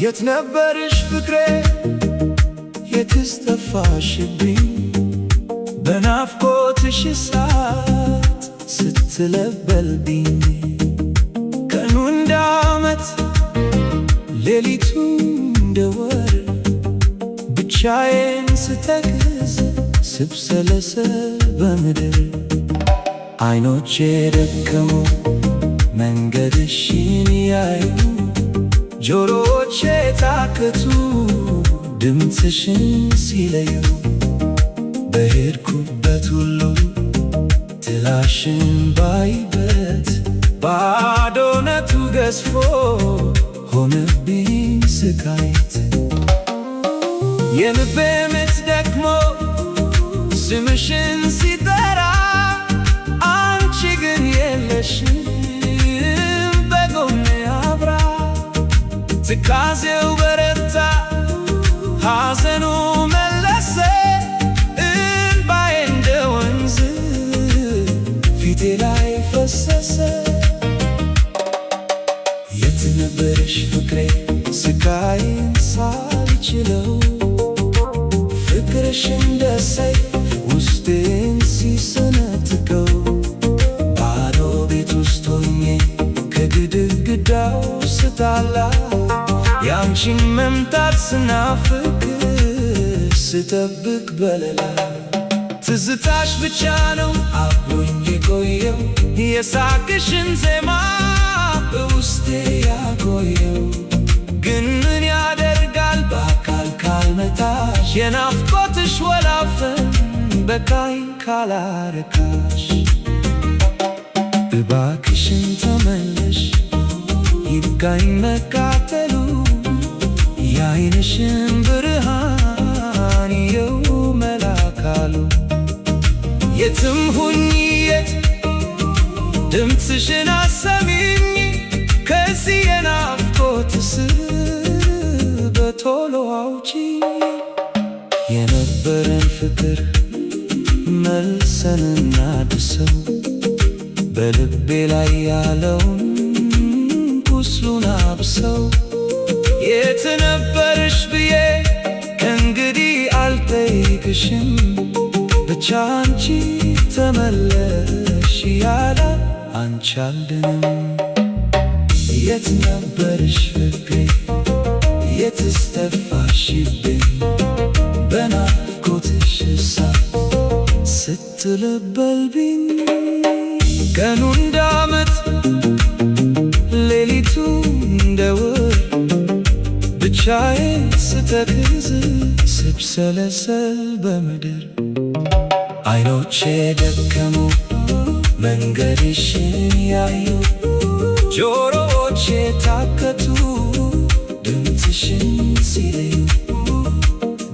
የት ነበርሽ ፍቅሬ የትስ ጠፋሽብኝ በናፍቆትሽ እሳት ስትለበልብኝ ቀኑ እንደ ዓመት ሌሊቱ እንደ ወር ብቻዬን ስተክዝ ስብሰለሰል በምድር አይኖቼ ደከሙ መንገድሽን ያዩ ጆሮቼ ታከቱ ድምፅሽን ሲለዩ በሄድኩበት ሁሉ ጥላሽን ባይበት ባዶነቱ ገዝፎ ሆነብኝ ስቃይት የልቤ ምት ደክሞ ስምሽን ሲጠራ አንቺ ግን የለሽም በጎኔ አብራ ትካዜው በረታ ሐዘኑ መለሰ እንባዬ እንደ ወንዝ ፊቴ ላይ ፈሰሰ የት ነበርሽ ፍቅሬ ስቃይን ሳልችለው ፍቅርሽ እንደ ሰይፍ ውስጤን ሲሰነጥቀው ባዶ ቤት ውስጥ ሆኜ ከግድግዳው ስጣላ ያንቺን መምጣት ስናፍቅ ስጠብቅ በሌላ ትዝታሽ ብቻ ነው አብሮኝ የቆየው የሳቅሽን ዜማ በውስጤ ያቆየው ግን ምን ያደርጋል በአካል ካልመታሽ የናፍቆትሽ ወላፈን በቃኝ ካላረካሽ እባክሽን ተመለሽ ይብቃኝ መቃጠሉ የዓይንሽን ብርሃን የው መላካሉ የትም ሁኚ የት ድምፅሽን አሰሚኝ ከዚህ የናፍቆት እስር በቶሎ አውጪኝ የነበረን ፍቅር መልሰን እናድሰው በልቤ ላይ ያለውን ቁስሉን አብሰው የት ነበርሽ ብዬ ከእንግዲህ አልጠይቅሽም ብቻ አንቺ ተመለሽ ያለ አንቺ አልድንም የት ነበርሽ ፍቅሬ የትስ ጠፋሽብኝ በናፍቆትሽ እሳት ስትለበልብኝ ቀኑ እንደ ዓመት ሌሊቱ እንደ ወር ብቻዬን ስተክዝ ስብሰለሰል በምድር አይኖቼ ደከሙ መንገድሽን ያዩ ጆሮቼ ታከቱ ድምፅሽን ሲለዩ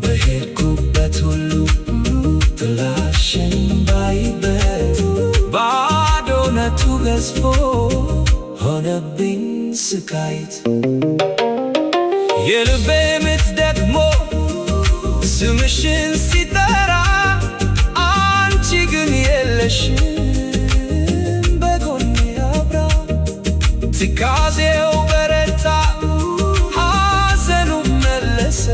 በሄድኩበት ሁሉ ጥላሽን ባይበት ባዶነቱ ገዝፎ ሆነብኝ ስቃይት የልቤ ምት ደክሞ ስምሽን ሲጠራ አንቺ ግን የለሽም በጎኔ አብራ ትካዜው በረታ ሐዘኑ መለሰ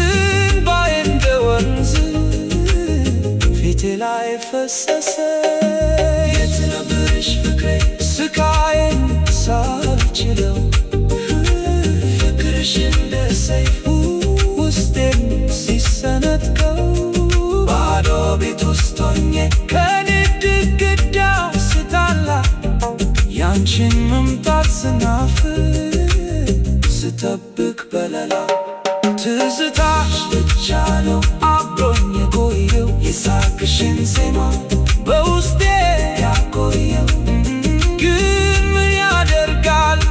እንባዬ እንደ ወንዝ ፊቴ ላይ ፈሰሰ የት ነበርሽ ፍቅሬ ስቃዬን ሳልችለው ፍቅርሽ እንደ ሰይፍ ውስጤን ሲሰነጥቀው ባዶ ቤት ውስጥ ሆኜ ከግድግዳው ስጣላ ያንቺን መምጣት ስናፍቅ ስጠብቅ በሌላ ትዝታሽ ብቻ ነው አብሮኝ የቆየው የሳቅሽን ዜማ በውስጤ ያቆየው ግን ምን ያደርጋል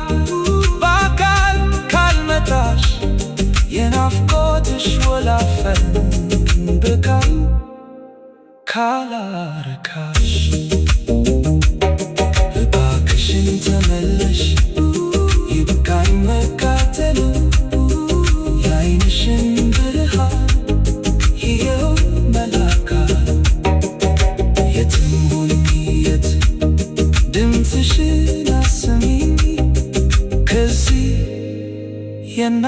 በአካል ካልመጣሽ የናፍቆትሽ ወላፈን በቃኝ ካላረካሽ እባክሽን ተመለሽ ይብቃኝ መቃጠሉ የዓይንሽን ብርሃን ይኸው መላካሉ የትም ሁኚ የት ድምፅሽን አሰሚኝ ከዚህ የና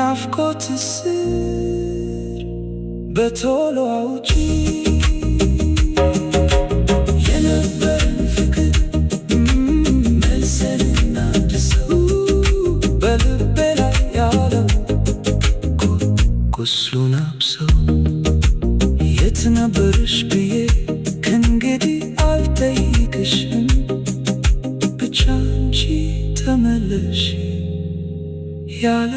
ብዬ ከእንግዲህ አልጠይቅሽም። ብቻ አንቺ ተመለሽ ያለ